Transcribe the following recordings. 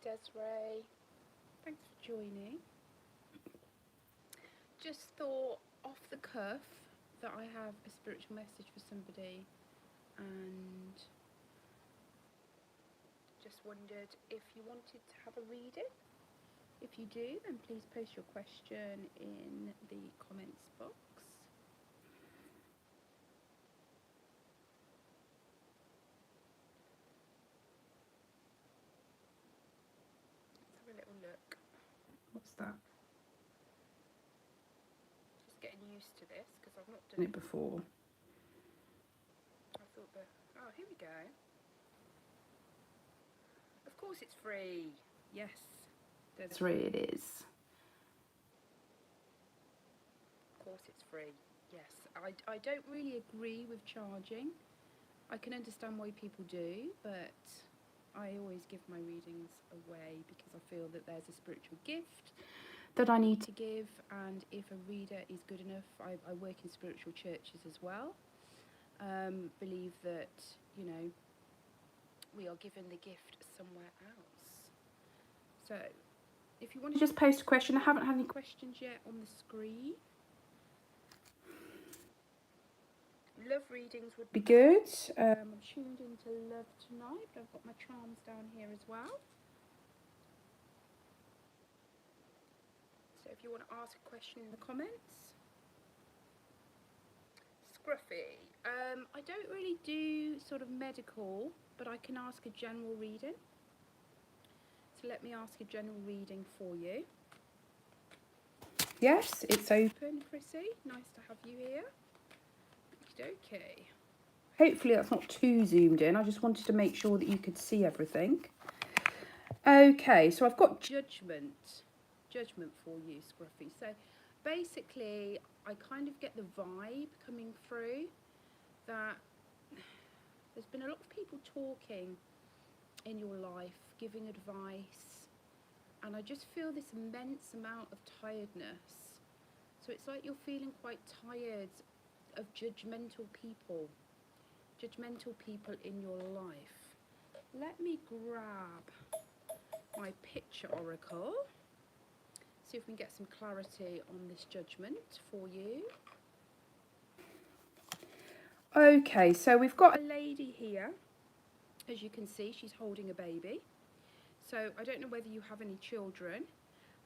Desiree, thanks for joining. Just thought off the cuff that I have a spiritual message for somebody and just wondered if you wanted to have a reading. If you do, then please post your question in the comments box. Let's have a little look. What's that? Just getting used to this because I've not done it before. I thought oh, here we go. Of course it's free. Yes, Desiree, it is. Of course it's free. Yes, I don't really agree with charging. I can understand why people do, but I always give my readings away because I feel that there's a spiritual gift that I need to give, and if a reader is good enough, I work in spiritual churches as well. Believe that, you know, we are given the gift somewhere else. So, if you want to just post a question, I haven't had any questions yet on the screen. Love readings would be good. I'm tuned into love tonight, but I've got my charms down here as well. So if you want to ask a question in the comments. Scruffy. I don't really do sort of medical, but I can ask a general reading. So let me ask a general reading for you. Yes, it's open, Chrissy. Nice to have you here. Okay. Hopefully that's not too zoomed in. I just wanted to make sure that you could see everything. Okay, so I've got judgment for you, Scruffy. So basically, I kind of get the vibe coming through that there's been a lot of people talking in your life, giving advice, and I just feel this immense amount of tiredness. So it's like you're feeling quite tired of judgmental people in your life. Let me grab my picture oracle, see if we can get some clarity on this judgment for you. Okay, so we've got a lady here. As you can see, she's holding a baby. So I don't know whether you have any children,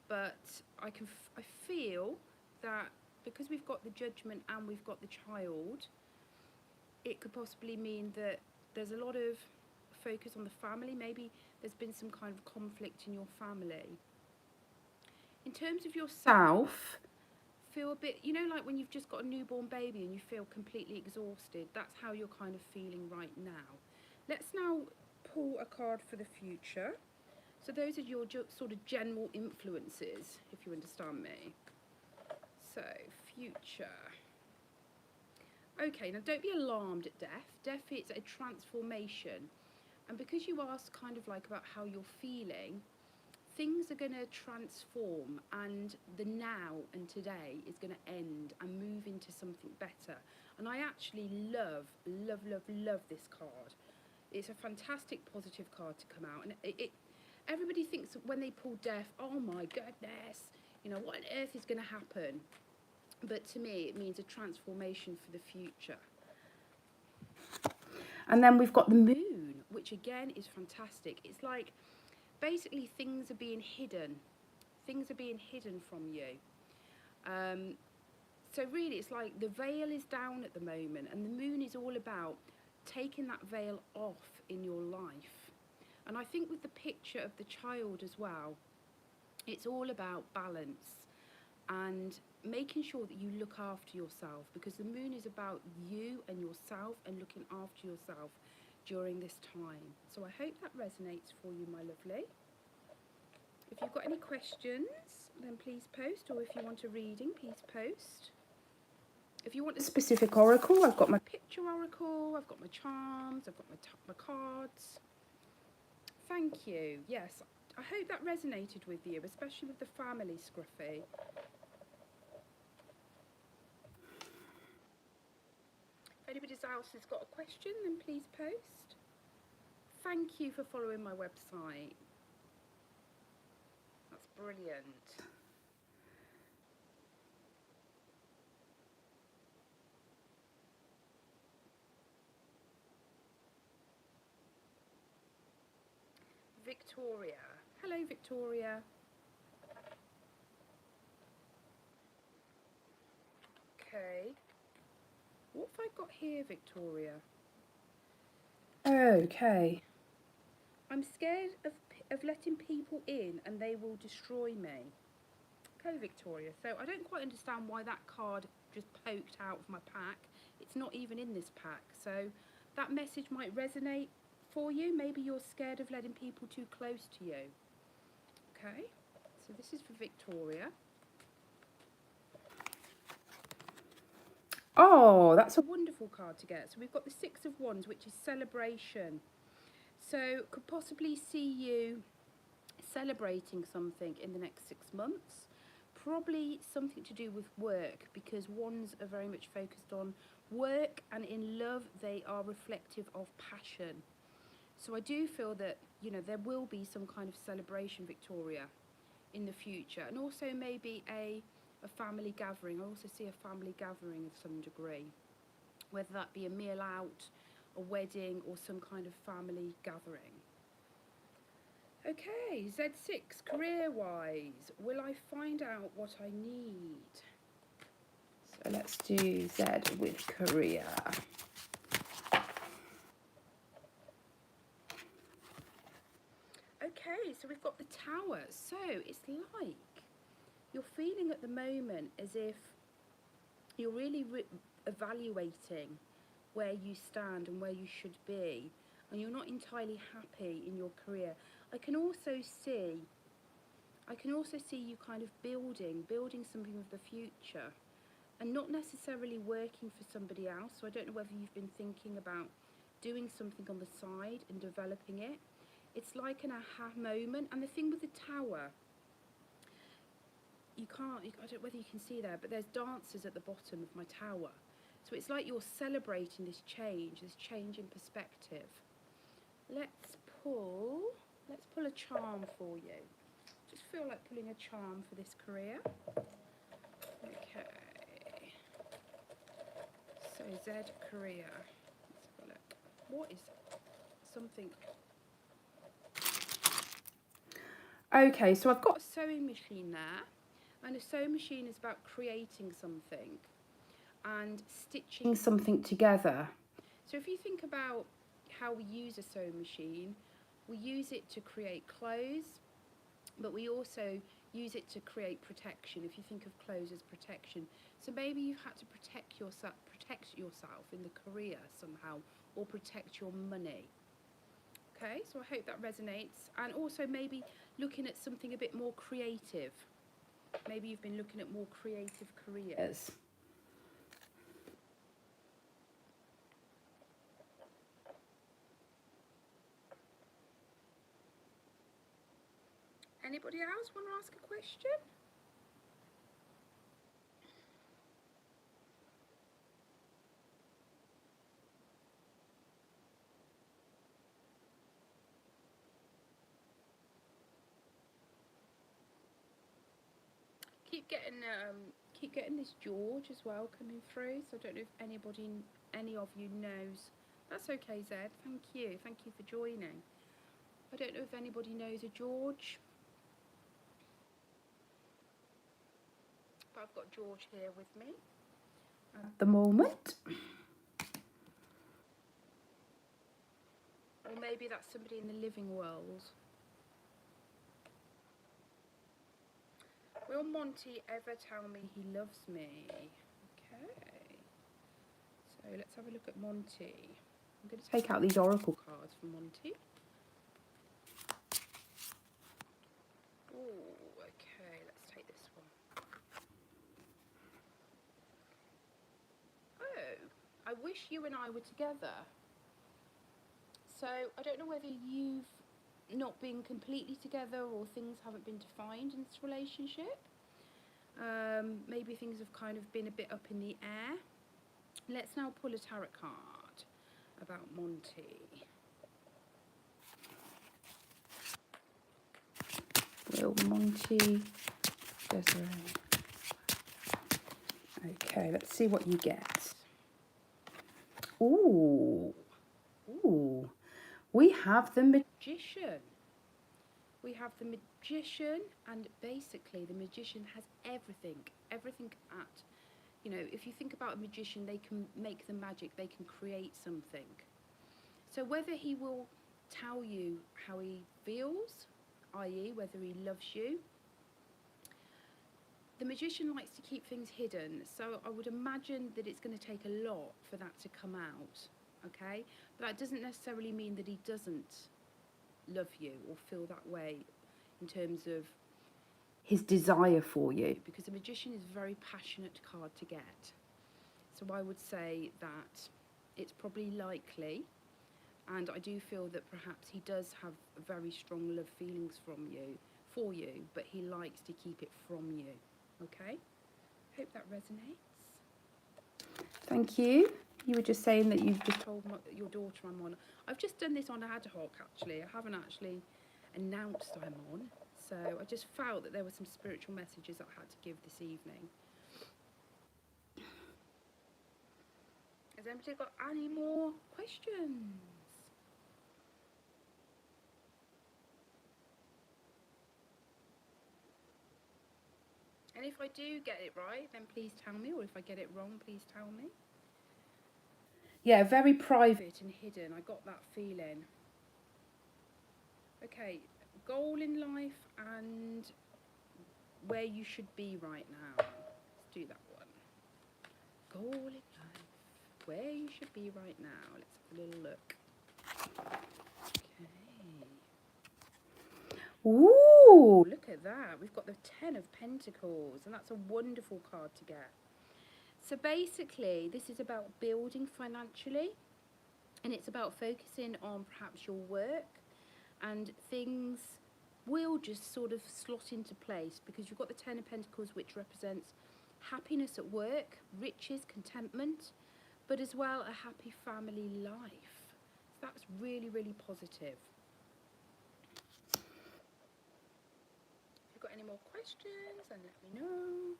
but I feel that because we've got the judgment and we've got the child, it could possibly mean that there's a lot of focus on the family. Maybe there's been some kind of conflict in your family. In terms of yourself, feel a bit, you know, like when you've just got a newborn baby and you feel completely exhausted. That's how you're kind of feeling right now. Let's now pull a card for the future. So those are your sort of general influences, if you understand me. So, future. Okay, now don't be alarmed at death. Death is a transformation. And because you asked kind of like about how you're feeling, things are going to transform, and the now and today is going to end and move into something better. And I actually love this card. It's a fantastic positive card to come out. And everybody thinks when they pull death, oh my goodness, you know, what on earth is going to happen? But to me, it means a transformation for the future. And then we've got the moon, which again is fantastic. It's like basically things are being hidden. Things are being hidden from you. So really, it's like the veil is down at the moment, and the moon is all about taking that veil off in your life. And I think with the picture of the child as well, it's all about balance and making sure that you look after yourself, because the moon is about you and yourself and looking after yourself during this time. So I hope that resonates for you, my lovely. If you've got any questions, then please post, or if you want a reading, please post. If you want a specific oracle, I've got my picture oracle, I've got my charms, I've got my cards. Thank you. Yes, I hope that resonated with you, especially with the family, Scruffy. If anybody else has got a question, then please post. Thank you for following my website. brilliant. Victoria. Hello, Victoria. Okay. What have I got here, Victoria? Okay. I'm scared of letting people in and they will destroy me. Okay, Victoria. So I don't quite understand why that card just poked out of my pack. It's not even in this pack. So that message might resonate for you. Maybe you're scared of letting people too close to you. Okay. So this is for Victoria. Oh, that's a wonderful card to get. So we've got the Six of Wands, which is celebration. So could possibly see you celebrating something in the next 6 months. Probably something to do with work, because wands are very much focused on work, and in love they are reflective of passion. So I do feel that, you know, there will be some kind of celebration, Victoria, in the future, and also maybe a family gathering. I also see a family gathering of some degree, whether that be a meal out, a wedding, or some kind of family gathering. Okay, Z6, career-wise, will I find out what I need? So let's do Z with career. Okay, so we've got the Tower. So it's like you're feeling at the moment as if you're really evaluating where you stand and where you should be, and you're not entirely happy in your career. I can also see you kind of building something of the future, and not necessarily working for somebody else. So I don't know whether you've been thinking about doing something on the side and developing it. It's like an aha moment. And the thing with the Tower, I don't know whether you can see there, but there's dancers at the bottom of my tower. So it's like you're celebrating this change in perspective. Let's pull a charm for you. Just feel like pulling a charm for this career. Okay. So Z career. Let's have a look. What is something? Okay, so I've got a sewing machine there, and a sewing machine is about creating something and stitching something together. So if you think about how we use a sewing machine, we use it to create clothes, but we also use it to create protection, if you think of clothes as protection. So maybe you've had to protect yourself in the career somehow, or protect your money. Okay, so I hope that resonates. And also maybe looking at something a bit more creative. Maybe you've been looking at more creative careers. Anybody else want to ask a question? Keep getting this George as well coming through. So I don't know if any of you knows. That's okay, Zed. Thank you for joining. I don't know if anybody knows a George, but I've got George here with me at the moment. Or maybe that's somebody in the living world. Will Monty ever tell me he loves me? Okay. So let's have a look at Monty. I'm going to take out these oracle cards for Monty. Oh, okay. Let's take this one. Oh, I wish you and I were together. So I don't know whether you've not been completely together or things haven't been defined in this relationship. Maybe things have kind of been a bit up in the air. Let's now pull a tarot card about Monty. little Monty Desiree. Okay, let's see what you get. Ooh, ooh. We have the Magician. We have the Magician, and basically the Magician has everything at, you know, if you think about a magician, they can make the magic, they can create something. So whether he will tell you how he feels, i.e. whether he loves you, the Magician likes to keep things hidden, so I would imagine that it's going to take a lot for that to come out, okay? But that doesn't necessarily mean that he doesn't love you or feel that way in terms of his desire for you, because the Magician is a very passionate card to get. So I would say that it's probably likely, and I do feel that perhaps he does have very strong love feelings for you, but he likes to keep it from you. Okay? Hope that resonates. Thank you. You were just saying that you've just told your daughter I'm on. I've just done this on ad hoc, actually. I haven't actually announced I'm on. So I just felt that there were some spiritual messages that I had to give this evening. Has anybody got any more questions? And if I do get it right, then please tell me, or if I get it wrong, please tell me. Yeah, very private and hidden. I got that feeling. Okay, goal in life and where you should be right now. Let's do that one. Goal in life, where you should be right now. Let's have a little look. Okay. Ooh, look at that. We've got the 10 of Pentacles, and that's a wonderful card to get. So basically, this is about building financially, and it's about focusing on perhaps your work, and things will just sort of slot into place because you've got the 10 of Pentacles, which represents happiness at work, riches, contentment, but as well a happy family life. So that's really, really positive. If you've got any more questions, then let me know.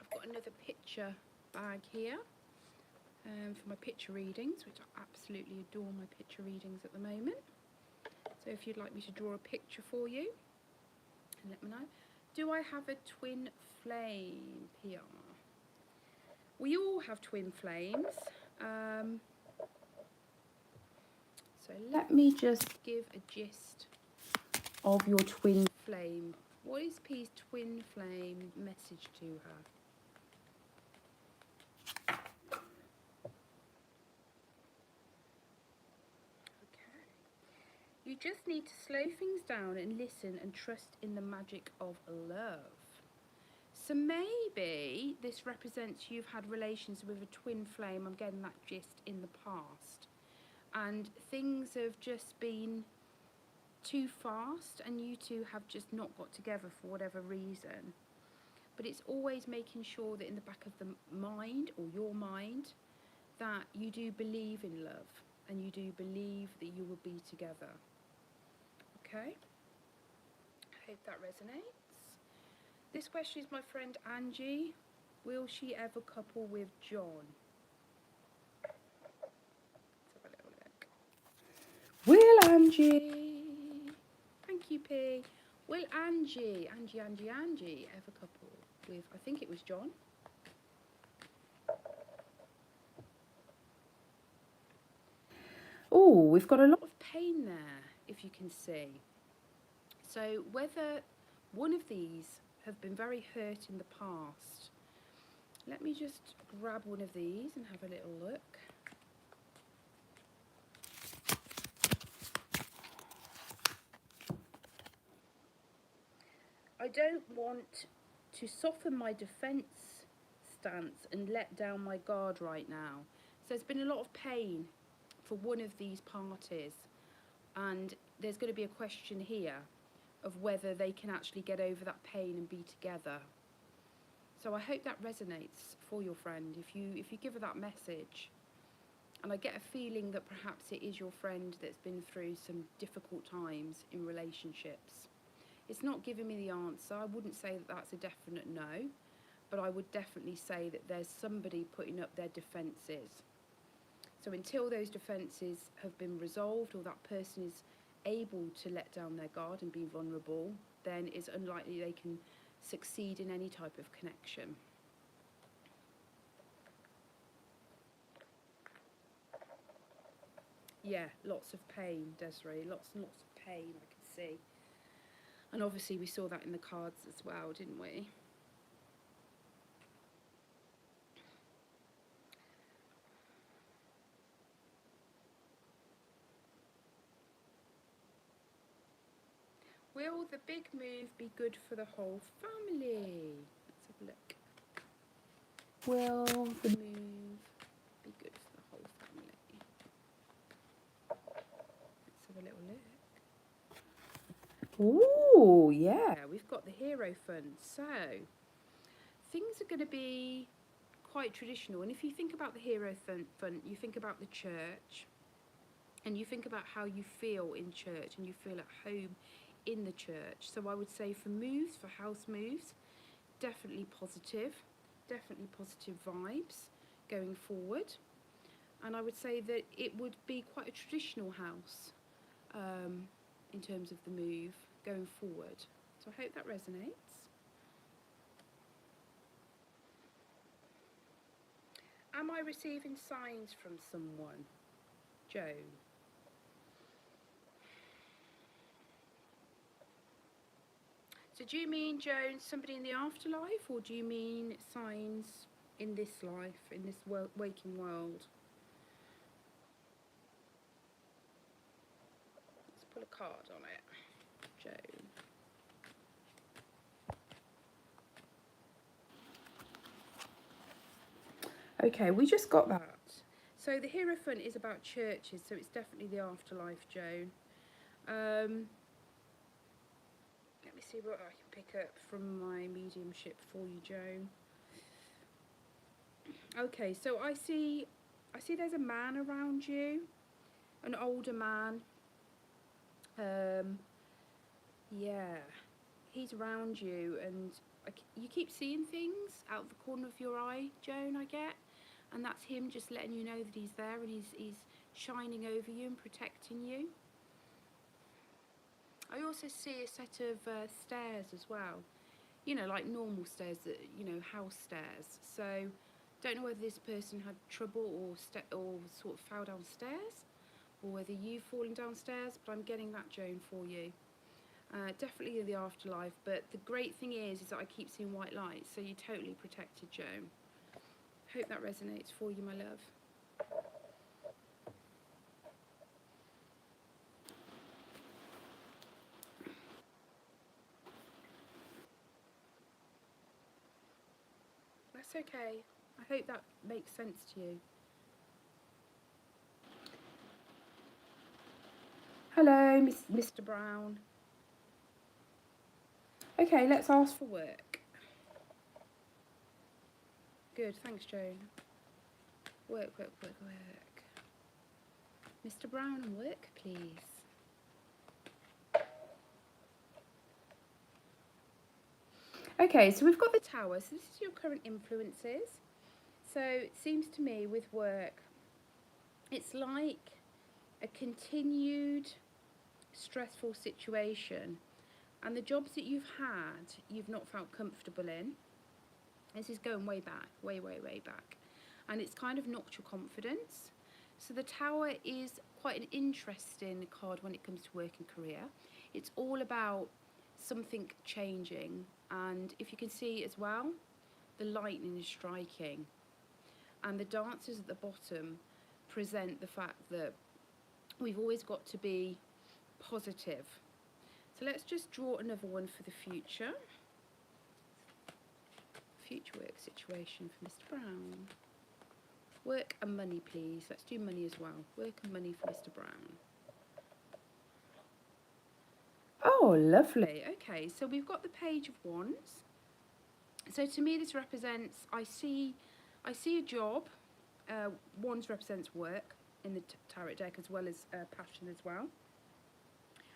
I've got another picture bag here for my picture readings, which I absolutely adore my picture readings at the moment. So if you'd like me to draw a picture for you, let me know. Do I have a twin flame, PR? We all have twin flames. So let me just give a gist of your twin flame. What is P's twin flame message to her? Okay. You just need to slow things down and listen and trust in the magic of love. So maybe this represents you've had relations with a twin flame, I'm getting that gist, in the past. And things have just been too fast and you two have just not got together for whatever reason. But it's always making sure that in the back of the mind, or your mind, that you do believe in love and you do believe that you will be together. Okay? I hope that resonates. This question is my friend Angie. Will she ever couple with John? Let's have a little look. Will Angie? Thank you, P. Will Angie ever couple with, I think it was John? Oh, we've got a lot of pain there, if you can see. So whether one of these have been very hurt in the past. Let me just grab one of these and have a little look. I don't want to soften my defence stance and let down my guard right now. So there's been a lot of pain for one of these parties, and there's going to be a question here of whether they can actually get over that pain and be together. So I hope that resonates for your friend if you give her that message. And I get a feeling that perhaps it is your friend that's been through some difficult times in relationships. It's not giving me the answer. I wouldn't say that that's a definite no, but I would definitely say that there's somebody putting up their defences. So until those defences have been resolved, or that person is able to let down their guard and be vulnerable, then it's unlikely they can succeed in any type of connection. Yeah, lots of pain, Desiree, lots and lots of pain, I can see. And obviously we saw that in the cards as well, didn't we? Will the big move be good for the whole family? Let's have a look. Will the move be good for the whole family? Let's have a little look. Ooh, yeah, we've got the Hero Fund. So things are going to be quite traditional. And if you think about the Hero Fund, you think about the church, and you think about how you feel in church, and you feel at home in the church. So I would say for moves, for house moves, definitely positive vibes going forward. And I would say that it would be quite a traditional house in terms of the move going forward. So I hope that resonates. Am I receiving signs from someone? Joan. So do you mean, Joan, somebody in the afterlife, or do you mean signs in this life, in this waking world? Let's pull a card on it, Joan. Okay, we just got that. So the Hero Fund is about churches, so it's definitely the afterlife, Joan. Let me see what I can pick up from my mediumship for you, Joan. Okay, so I see there's a man around you, an older man. Yeah, he's around you, and you keep seeing things out of the corner of your eye, Joan, I get. And that's him just letting you know that he's there, and he's shining over you and protecting you. I also see a set of stairs as well, you know, like normal stairs, that, you know, house stairs. So don't know whether this person had trouble or sort of fell downstairs, or whether you've fallen downstairs, but I'm getting that, Joan, for you. Definitely in the afterlife, but the great thing is that I keep seeing white lights, so you're totally protected, Joan. Hope that resonates for you, my love. That's okay. I hope that makes sense to you. Hello, Mr. Brown. Okay, let's ask for work. Good, thanks, Joan. Work. Mr. Brown, work, please. Okay, so we've got the Tower. So this is your current influences. So it seems to me with work, it's like a continued stressful situation. And the jobs that you've had, you've not felt comfortable in. This is going way back, way back. And it's kind of knocked your confidence. So the Tower is quite an interesting card when it comes to work and career. It's all about something changing. And if you can see as well, the lightning is striking. And the dancers at the bottom present the fact that we've always got to be positive. So let's just draw another one for the future. Future work situation for Mr. Brown. Work and money, please. Let's do money as well. Work and money for Mr. Brown. Oh, lovely. Okay, so we've got the Page of Wands. So to me, this represents, I see a job. Wands represents work in the tarot deck, as well as passion as well.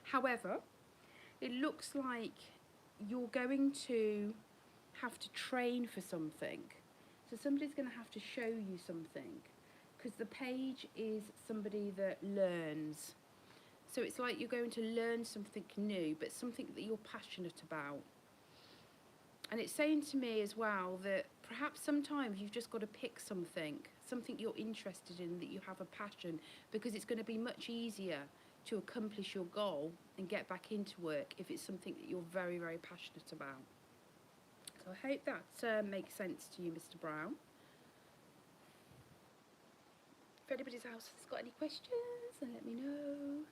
However, it looks like you're going to have to train for something. So somebody's going to have to show you something, because the Page is somebody that learns. So it's like you're going to learn something new, but something that you're passionate about. And it's saying to me as well that perhaps sometimes you've just got to pick something you're interested in, that you have a passion, because it's going to be much easier to accomplish your goal and get back into work if it's something that you're very, very passionate about. So I hope that makes sense to you, Mr. Brown. If anybody else has got any questions, then let me know.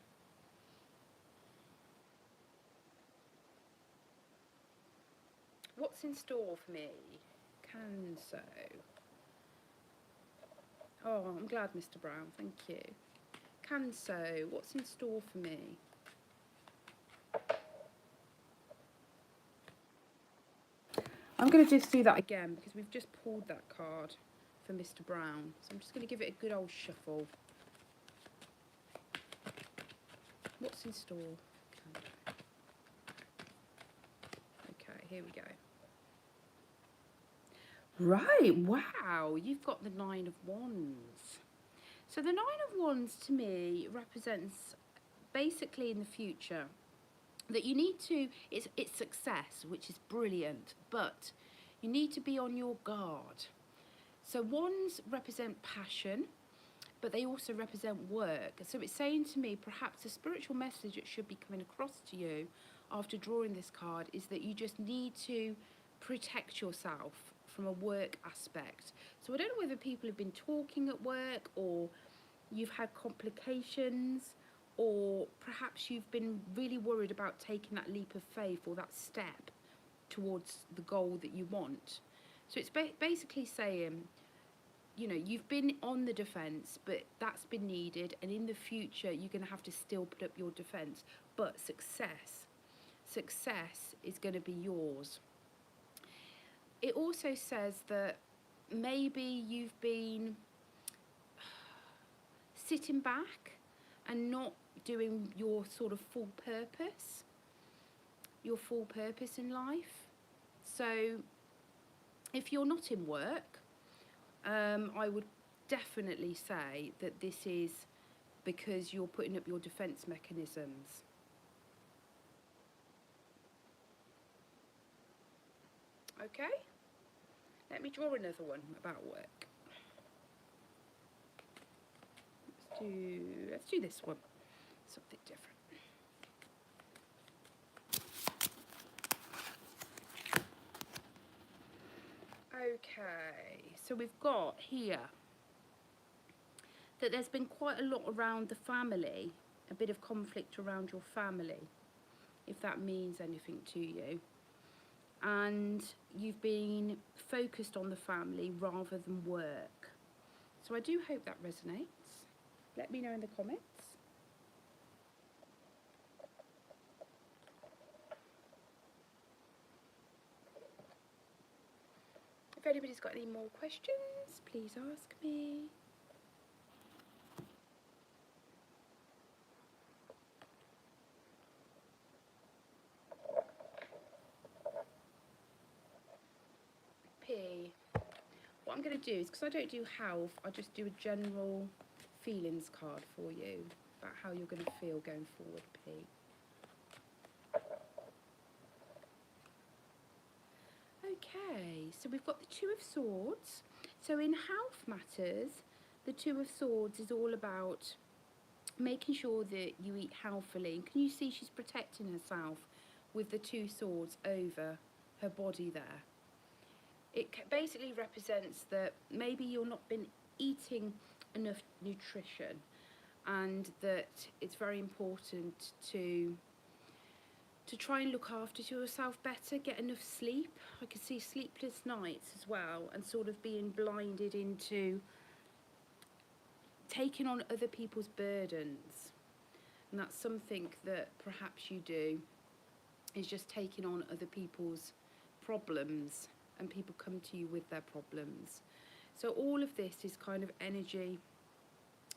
What's in store for me? Cancer. Oh, I'm glad, Mr. Brown, thank you. Cancer, what's in store for me? I'm going to just do that again because we've just pulled that card for Mr. Brown. So I'm just going to give it a good old shuffle. What's in store? Okay, here we go. Right, wow, you've got the Nine of Wands. So the Nine of Wands to me represents basically in the future that you need to, it's success, which is brilliant, but you need to be on your guard. So wands represent passion, but they also represent work. So it's saying to me, perhaps the spiritual message that should be coming across to you after drawing this card is that you just need to protect yourself from a work aspect. So I don't know whether people have been talking at work, or you've had complications, or perhaps you've been really worried about taking that leap of faith or that step towards the goal that you want. So it's basically saying, you know, you've been on the defence, but that's been needed, and in the future you're going to have to still put up your defence, but success is going to be yours. It also says that maybe you've been sitting back and not doing your sort of full purpose in life. So if you're not in work, I would definitely say that this is because you're putting up your defence mechanisms. Okay, let me draw another one about work. Let's do this one, something different. Okay, so we've got here that there's been quite a lot around the family, a bit of conflict around your family, if that means anything to you. And you've been focused on the family rather than work. So I do hope that resonates. Let me know in the comments. If anybody's got any more questions, please ask me. P. What I'm going to do is, because I don't do health, I just do a general feelings card for you about how you're going to feel going forward, P. Okay, so we've got the Two of Swords. So in health matters, the Two of Swords is all about making sure that you eat healthily. And can you see she's protecting herself with the two swords over her body there? It basically represents that maybe you've not been eating enough nutrition, and that it's very important to try and look after yourself better, get enough sleep. I can see sleepless nights as well, and sort of being blinded into taking on other people's burdens. And that's something that perhaps you do. is just taking on other people's problems, and people come to you with their problems. So all of this is kind of energy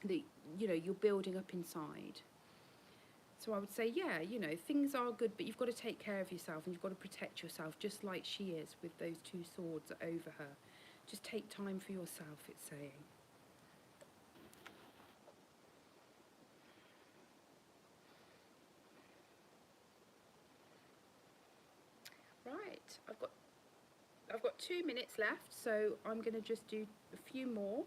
that, you know, you're building up inside. So I would say, yeah, you know, things are good, but you've got to take care of yourself and you've got to protect yourself, just like she is with those two swords over her. Just take time for yourself, it's saying. Right, I've got 2 minutes left, so I'm going to just do a few more.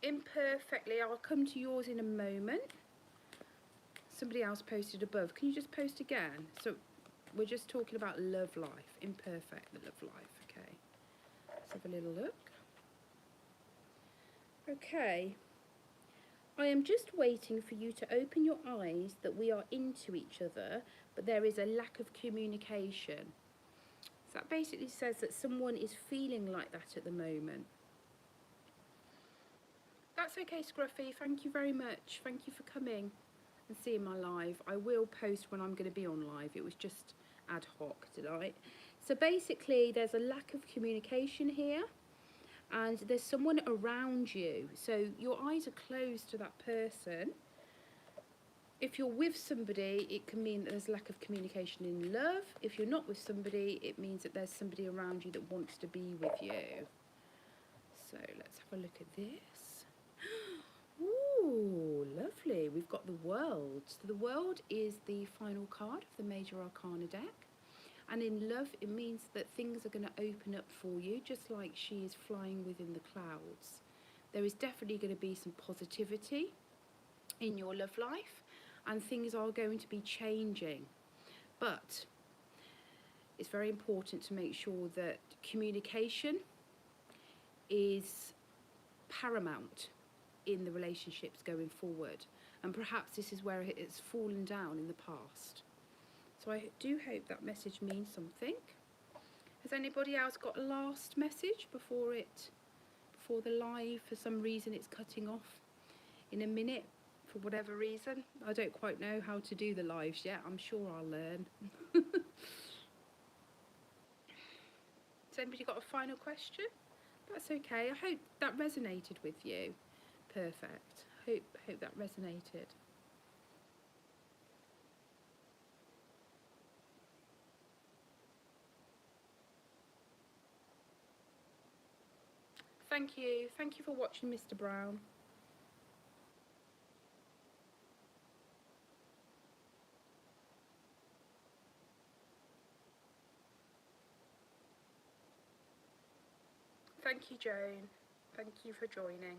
Imperfectly, I'll come to yours in a moment. Somebody else posted above. Can you just post again? So we're just talking about love life. Imperfect, the love life. Okay. Let's have a little look. Okay. I am just waiting for you to open your eyes that we are into each other, but there is a lack of communication. So that basically says that someone is feeling like that at the moment. That's okay, Scruffy. Thank you very much. Thank you for coming and seeing my live. I will post when I'm going to be on live. It was just ad hoc tonight. So basically, there's a lack of communication here, and there's someone around you. So your eyes are closed to that person. If you're with somebody, it can mean that there's a lack of communication in love. If you're not with somebody, it means that there's somebody around you that wants to be with you. So let's have a look at this. Ooh, lovely. We've got the World. So the World is the final card of the Major Arcana deck. And in love, it means that things are going to open up for you, just like she is flying within the clouds. There is definitely going to be some positivity in your love life, and things are going to be changing. But it's very important to make sure that communication is paramount in the relationships going forward, and perhaps this is where it's fallen down in the past. So I do hope that message means something. Has anybody else got a last message before the live? For some reason it's cutting off in a minute, for whatever reason. I don't quite know how to do the lives yet. I'm sure I'll learn. Has anybody got a final question? That's okay. I hope that resonated with you. Perfect. Hope that resonated. Thank you. Thank you for watching, Mr. Brown. Thank you, Joan. Thank you for joining.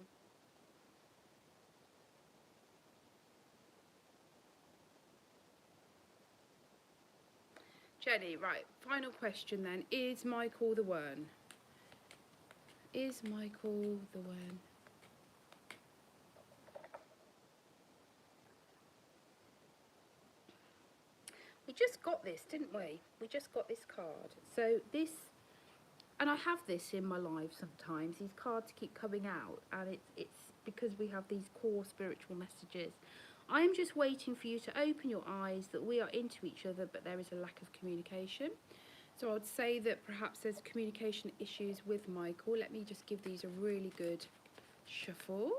Jenny, right, final question then. Is Michael the one? Is Michael the one? We just got this, didn't we? We just got this card. So this, and I have this in my life sometimes, these cards keep coming out, and it's because we have these core spiritual messages. I'm just waiting for you to open your eyes that we are into each other, but there is a lack of communication. So I would say that perhaps there's communication issues with Michael. Let me just give these a really good shuffle.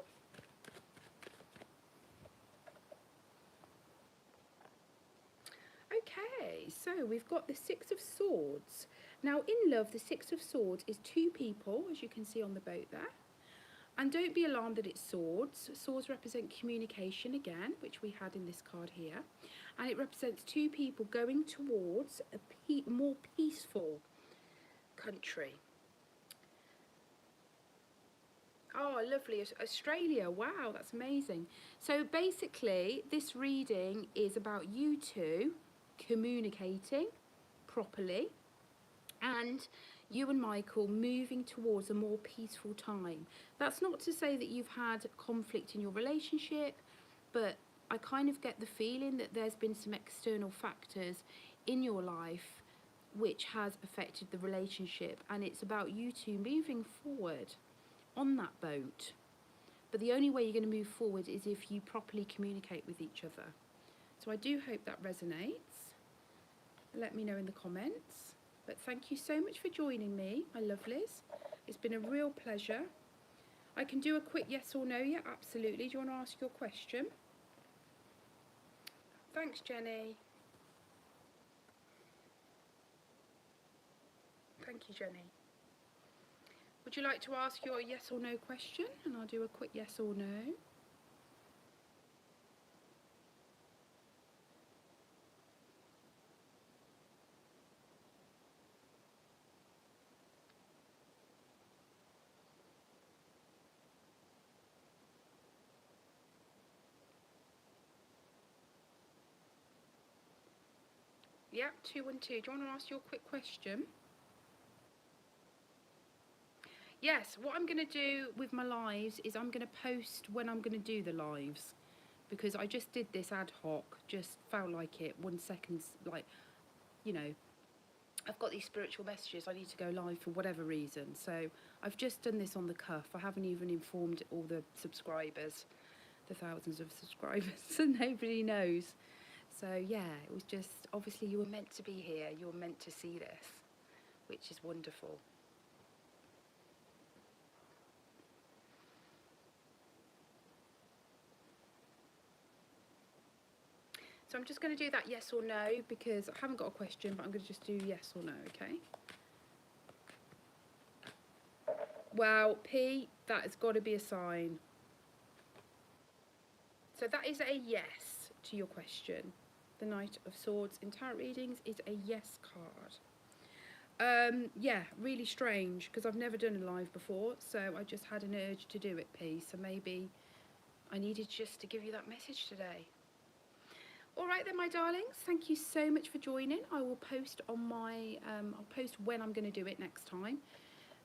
Okay, so we've got the Six of Swords. Now in love, the Six of Swords is two people, as you can see on the boat there. And don't be alarmed that it's swords. Swords represent communication again, which we had in this card here. And it represents two people going towards a more peaceful country. Oh, lovely. Australia. Wow, that's amazing. So basically, this reading is about you two communicating properly, and you and Michael moving towards a more peaceful time. That's not to say that you've had conflict in your relationship, but I kind of get the feeling that there's been some external factors in your life which has affected the relationship, and it's about you two moving forward on that boat. But the only way you're going to move forward is if you properly communicate with each other. So So I do hope that resonates. Let me know in the comments. But thank you so much for joining me, my lovelies. It's been a real pleasure. I can do a quick yes or no. Yeah, absolutely. Do you want to ask your question? Thanks, Jenny. Thank you, Jenny. Would you like to ask your yes or no question? And I'll do a quick yes or no. Yeah, 212. Do you want to ask your quick question? Yes, what I'm going to do with my lives is I'm going to post when I'm going to do the lives, because I just did this ad hoc, just felt like it, 1 second, like, you know, I've got these spiritual messages, I need to go live for whatever reason. So I've just done this on the cuff. I haven't even informed all the subscribers, the thousands of subscribers, and nobody knows. So yeah, it was just, obviously you were meant to be here, you were meant to see this, which is wonderful. So I'm just going to do that yes or no, because I haven't got a question, but I'm going to just do yes or no, okay? Well, P, that has got to be a sign. So that is a yes to your question. The Knight of Swords in tarot readings is a yes card. Yeah, really strange, because I've never done a live before, so I just had an urge to do it, P. So maybe I needed just to give you that message today. All right then, my darlings, thank you so much for joining. I will post on my, I'll post when I'm going to do it next time,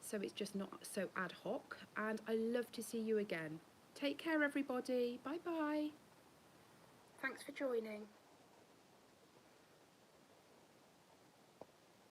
so it's just not so ad hoc, and I love to see you again. Take care, everybody. Bye bye. Thanks for joining.